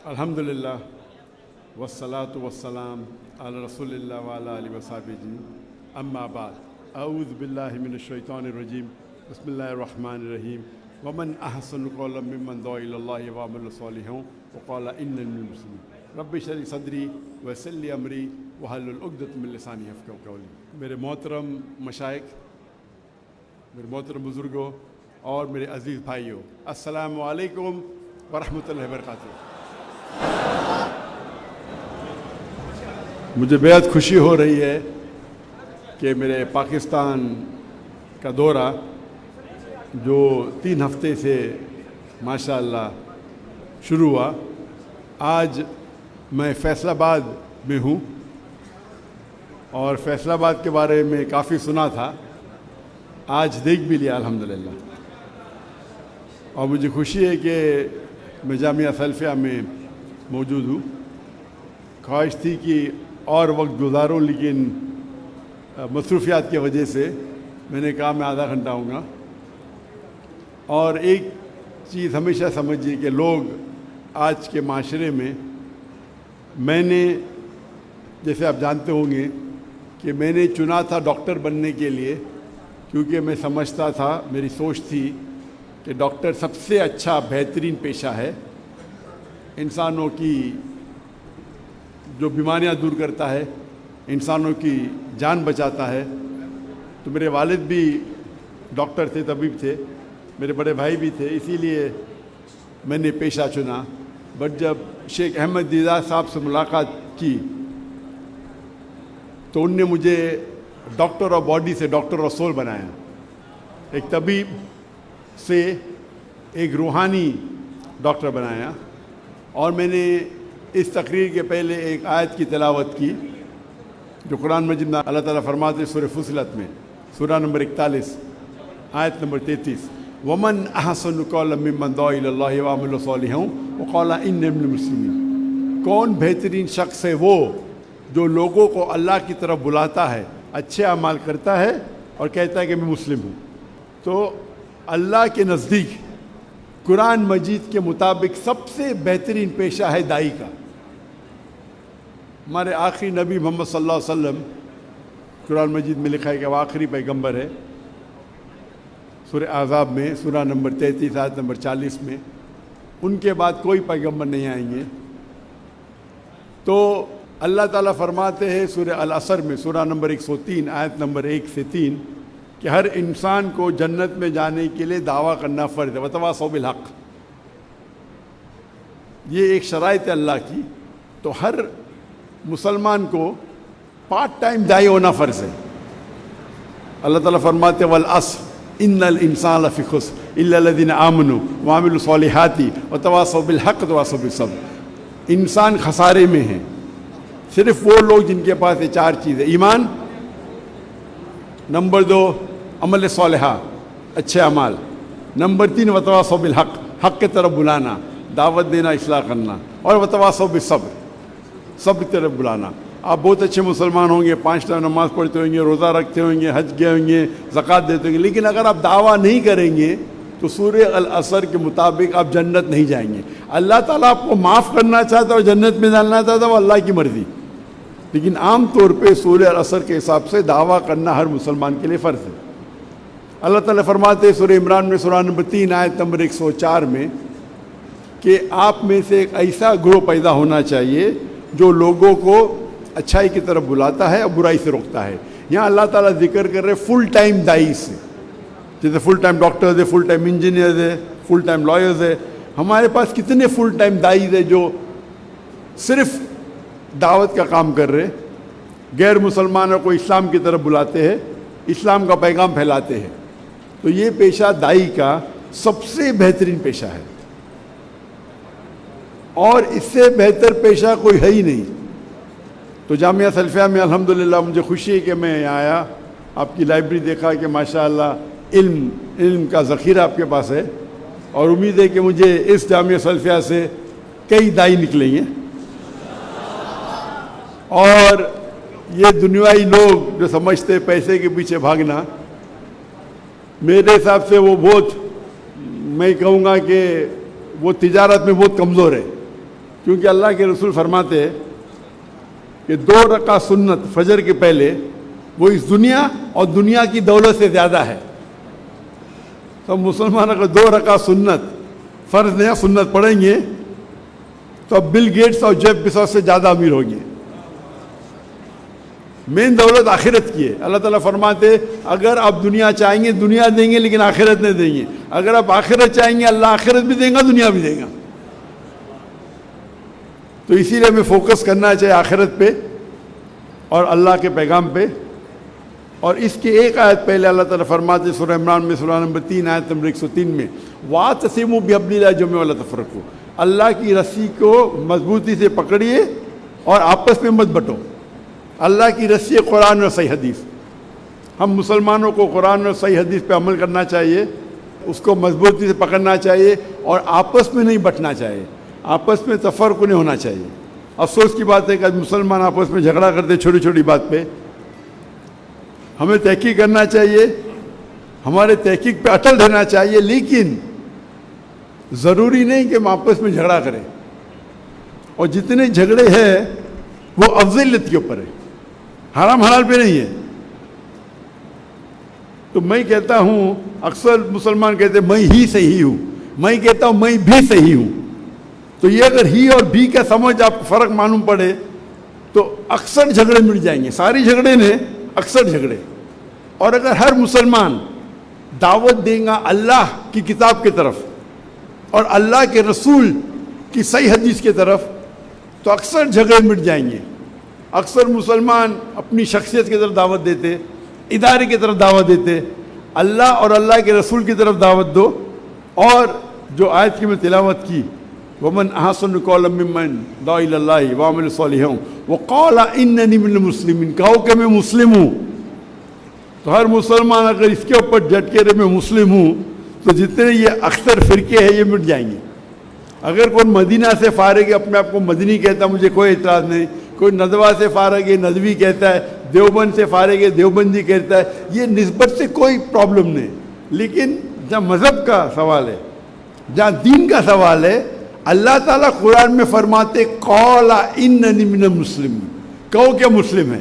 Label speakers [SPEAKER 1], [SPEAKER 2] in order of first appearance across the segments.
[SPEAKER 1] الحمدللہ والصلاة والسلام علی رسول اللہ وعلی آلہ وصحبہ اجمعین، اما بعد، اعوذ باللہ من الشیطان الرجیم، بسم اللہ الرحمن الرحیم، ومن احسن قولا ممن دعا الی اللہ وعمل صالحا وقال اننی من المسلمین، رب اشرح لی صدری ویسر لی امری واحلل عقدۃ من لسانی یفقہوا قولی۔ میرے محترم مشائخ، میرے محترم بزرگوں اور میرے عزیز بھائیوں، السلام علیکم ورحمۃ اللہ وبرکاتہ۔ مجھے بہت خوشی ہو رہی ہے کہ میرے پاکستان کا دورہ جو 3 ہفتے سے ماشاءاللہ شروع ہوا، آج میں فیصل آباد میں ہوں اور فیصل آباد کے بارے میں کافی سنا تھا، آج دیکھ بھی لیا الحمدللہ، اور مجھے خوشی ہے کہ میں جامعہ سلفیہ میں موجود ہوں۔ خواہش تھی کہ اور وقت گزاروں، لیکن مصروفیات کی وجہ سے میں نے کہا میں آدھا گھنٹہ آؤں گا۔ اور ایک چیز ہمیشہ سمجھیے کہ لوگ آج کے معاشرے میں نے جیسے آپ جانتے ہوں گے کہ میں نے چنا تھا ڈاکٹر بننے کے لیے، کیونکہ میں سمجھتا تھا، میری سوچ تھی کہ ڈاکٹر سب سے اچھا بہترین پیشہ ہے، انسانوں کی جو بیماریاں دور کرتا ہے، انسانوں کی جان بچاتا ہے۔ تو میرے والد بھی ڈاکٹر تھے، طبیب تھے، میرے بڑے بھائی بھی تھے، اسی لیے میں نے پیشہ چنا۔ بٹ جب شیخ احمد دیدار صاحب سے ملاقات کی تو ان نے مجھے ڈاکٹر آف باڈی سے ڈاکٹر آف سول بنایا، ایک طبیب سے ایک روحانی ڈاکٹر بنایا۔ اور میں نے اس تقریر کے پہلے ایک آیت کی تلاوت کی جو قرآن مجید میں اللہ تعالیٰ فرماتے سورہ فصلت میں، سورہ نمبر 41 آیت نمبر 33، ومن احسن قولا ممن دعا الی اللہ وعمل صالحا وقال انی من المسلمین، کون بہترین شخص ہے وہ جو لوگوں کو اللہ کی طرف بلاتا ہے، اچھے اعمال کرتا ہے اور کہتا ہے کہ میں مسلم ہوں۔ تو اللہ کے نزدیک قرآن مجید کے مطابق سب سے بہترین پیشہ ہے داعی کا۔ ہمارے آخری نبی محمد صلی اللہ علیہ وسلم، قرآن مجید میں لکھا ہے کہ وہ آخری پیغمبر ہے، سورہ احزاب میں سورہ نمبر 33 آیت نمبر 40 میں، ان کے بعد کوئی پیغمبر نہیں آئیں گے۔ تو اللہ تعالیٰ فرماتے ہیں سورہ العصر میں سورہ نمبر 103 آیت نمبر 1 سے 3 کہ ہر انسان کو جنت میں جانے کے لیے دعویٰ کرنا فرض ہے، وتواصوا بالحق۔ یہ ایک شرائط ہے اللہ کی، تو ہر مسلمان کو پارٹ ٹائم داعی ہونا فرض ہے۔ اللہ تعالیٰ فرماتے والعصر ان الانسان لفی خسر الا الذین آمنوا وعملوا الصالحات وتواصوا بالحق وتواصوا بالصبر۔ انسان خسارے میں ہے، صرف وہ لوگ جن کے پاس یہ 4 چیزیں، ایمان، نمبر 2 عمل صالحہ، اچھے اعمال، نمبر 3 وتواصوا بالحق، حق کی طرف بلانا، دعوت دینا، اصلاح کرنا، اور وتواصوا بالصبر، صبر کی طرف بلانا۔ آپ بہت اچھے مسلمان ہوں گے، 5 ٹائم نماز پڑھتے ہوں گے، روزہ رکھتے ہوں گے، حج گئے ہوں گے، زکوٰۃ دیتے ہوں گے، لیکن اگر آپ دعویٰ نہیں کریں گے تو سورہ العصر کے مطابق آپ جنت نہیں جائیں گے۔ اللہ تعالیٰ آپ کو معاف کرنا چاہتا ہے اور جنت میں ڈالنا چاہتا ہے، وہ اللہ کی مرضی، لیکن عام طور پہ سورہ العصر کے حساب سے دعویٰ کرنا ہر مسلمان کے لیے فرض ہے۔ اللہ تعالیٰ فرماتے ہیں سورہ عمران میں سورہ نمبر 3 آیت نمبر 104 میں کہ آپ میں سے ایک ایسا گروہ پیدا ہونا چاہیے جو لوگوں کو اچھائی کی طرف بلاتا ہے اور برائی سے روکتا ہے۔ یہاں اللہ تعالیٰ ذکر کر رہے فل ٹائم داعی سے، جیسے فل ٹائم ڈاکٹرز ہے، فل ٹائم انجینئرز ہے، فل ٹائم لائرز ہے۔ ہمارے پاس کتنے فل ٹائم داعیز ہے جو صرف دعوت کا کام کر رہے، غیر مسلمانوں کو اسلام کی طرف بلاتے ہیں، اسلام کا پیغام پھیلاتے ہیں۔ تو یہ پیشہ داعی کا سب سے بہترین پیشہ ہے، اور اس سے بہتر پیشہ کوئی ہے ہی نہیں۔ تو جامعہ سلفیہ میں الحمدللہ مجھے خوشی ہے کہ میں یہاں آیا، آپ کی لائبریری دیکھا کہ ماشاءاللہ علم کا ذخیرہ آپ کے پاس ہے، اور امید ہے کہ مجھے اس جامعہ سلفیہ سے کئی داعی نکلیں گے، اور یہ دنیائی لوگ جو سمجھتے پیسے کے پیچھے بھاگنا، میرے حساب سے وہ بہت، میں کہوں گا کہ وہ تجارت میں بہت کمزور ہے، کیونکہ اللہ کے رسول فرماتے ہیں کہ 2 رکعت سنت فجر کے پہلے وہ اس دنیا اور دنیا کی دولت سے زیادہ ہے. تو مسلمان اگر 2 رکعت سنت فرض نہیں سنت پڑھیں گے تو اب بل گیٹس اور جیف بیزوس سے زیادہ امیر ہوں گے. مین دولت آخرت کی ہے. اللہ تعالیٰ فرماتے اگر آپ دنیا چاہیں گے دنیا دیں گے لیکن آخرت نہیں دیں گے. اگر آپ آخرت چاہیں گے اللہ آخرت بھی دیں گا دنیا بھی دیں گا. تو اسی لیے ہمیں فوکس کرنا چاہیے آخرت پہ اور اللہ کے پیغام پہ. اور اس کے ایک آیت پہلے اللہ تعالیٰ فرماتے سورہ عمران میں سورہ نمبر 3 آیت نمبر 103 میں وَاعْتَصِمُوا بِحَبْلِ اللَّهِ جَمِيعًا وَلَا تَفَرَّقُوا. اللہ کی رسی کو مضبوطی سے پکڑیے اور آپس میں مت بٹو. اللہ کی رسی قرآن اور صحیح حدیث. ہم مسلمانوں کو قرآن اور صحیح حدیث پہ عمل کرنا چاہیے, اس کو مضبوطی سے پکڑنا چاہیے اور آپس میں نہیں بٹنا چاہیے, آپس میں تفرق نہیں ہونا چاہیے. افسوس کی بات ہے کہ آج مسلمان آپس میں جھگڑا کرتے چھوٹی چھوٹی بات پہ. ہمیں تحقیق کرنا چاہیے, ہمارے تحقیق پہ اٹل رہنا چاہیے, لیکن ضروری نہیں کہ ہم آپس میں جھگڑا کریں. اور جتنے جھگڑے ہیں وہ افضلیت کے اوپر ہے, حرام حلال پہ نہیں ہے. تو میں کہتا ہوں, اکثر مسلمان کہتے ہیں میں ہی صحیح ہوں, میں کہتا ہوں میں بھی صحیح ہوں. تو یہ اگر ہی اور بھی کا سمجھ آپ کو فرق معلوم پڑے تو اکثر جھگڑے مٹ جائیں گے. ساری جھگڑے نے اکثر جھگڑے. اور اگر ہر مسلمان دعوت دیں گا اللہ کی کتاب کی طرف اور اللہ کے رسول کی صحیح حدیث کی طرف تو اکثر جھگڑے مٹ جائیں گے. اکثر مسلمان اپنی شخصیت کی طرف دعوت دیتے, ادارے کی طرف دعوت دیتے. اللہ اور اللہ کے رسول کی طرف دعوت دو. اور جو آیت کی میں تلاوت کی وَمَنْ أَحْسَنُ قَوْلًا مِّمَّنْ دَعَا إِلَى اللَّهِ وَعَمِلَ صَالِحًا وَقَالَ إِنَّنِي مِنَ الْمُسْلِمِينَ, کہو کہ میں مسلم ہوں. تو ہر مسلمان اگر اس کے اوپر ڈٹ کے رہے میں مسلم ہوں تو جتنے یہ اکثر فرقے ہیں یہ مٹ جائیں گے. اگر کوئی مدینہ سے فارغ ہے اپنے آپ کو مدنی کہتا ہے مجھے کوئی اعتراض نہیں, کوئی ندوہ سے فارغ ہے ندوی کہتا ہے, دیوبند سے فارغ ہے دیوبندی کہتا ہے, یہ نسبت سے کوئی پرابلم نہیں. لیکن جہاں مذہب کا سوال ہے, جہاں دین کا سوال ہے, اللہ تعالیٰ قرآن میں فرماتے قَالَ إِنَّنِي مِنَ الْمُسْلِمِينَ, کہو کیا مسلم ہے.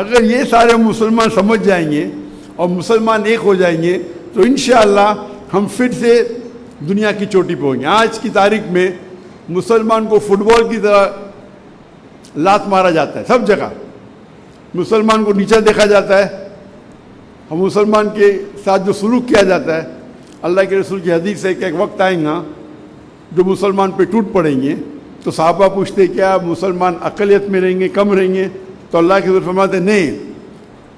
[SPEAKER 1] اگر یہ سارے مسلمان سمجھ جائیں گے اور مسلمان ایک ہو جائیں گے تو انشاءاللہ ہم پھر سے دنیا کی چوٹی پہ ہوں گے. آج کی تاریخ میں مسلمان کو فٹ بال کی طرح لات مارا جاتا ہے سب جگہ, مسلمان کو نیچا دیکھا جاتا ہے, اور مسلمان کے ساتھ جو سلوک کیا جاتا ہے. اللہ کے رسول کی حدیث ہے کہ ایک وقت آئیں گا جو مسلمان پہ ٹوٹ پڑیں گے تو صحابہ پوچھتے کیا مسلمان اقلیت میں رہیں گے کم رہیں گے؟ تو اللہ کے رسول فرماتے نہیں,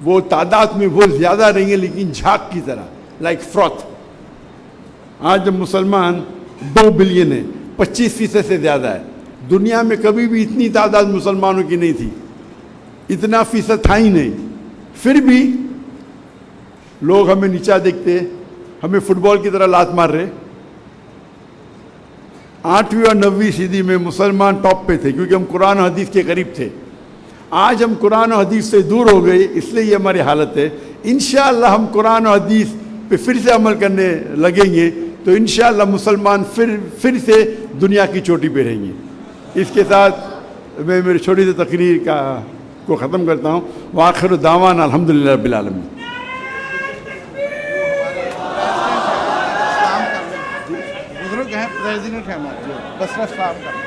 [SPEAKER 1] وہ تعداد میں بہت زیادہ رہیں گے لیکن جھاگ کی طرح, لائک فروتھ. آج جب مسلمان 2 بلین ہے, 25% سے زیادہ ہے. دنیا میں کبھی بھی اتنی تعداد مسلمانوں کی نہیں تھی, اتنا فیصد تھا ہی نہیں. پھر بھی لوگ ہمیں نیچا دیکھتے, ہمیں فٹ بال کی طرح لات مار رہے. 8ویں اور 9ویں صدی میں مسلمان ٹاپ پہ تھے کیونکہ ہم قرآن و حدیث کے قریب تھے. آج ہم قرآن و حدیث سے دور ہو گئے, اس لیے یہ ہماری حالت ہے. انشاءاللہ ہم قرآن و حدیث پہ پھر سے عمل کرنے لگیں گے تو انشاءاللہ مسلمان پھر سے دنیا کی چوٹی پہ رہیں گے. اس کے ساتھ میں میری چھوٹی سی تقریر کو ختم کرتا ہوں. وآخر دعوانا الحمدللہ رب العالمین.
[SPEAKER 2] بزرگ ہیں, پریزیڈنٹ ہیں ہمارے, بس کام کر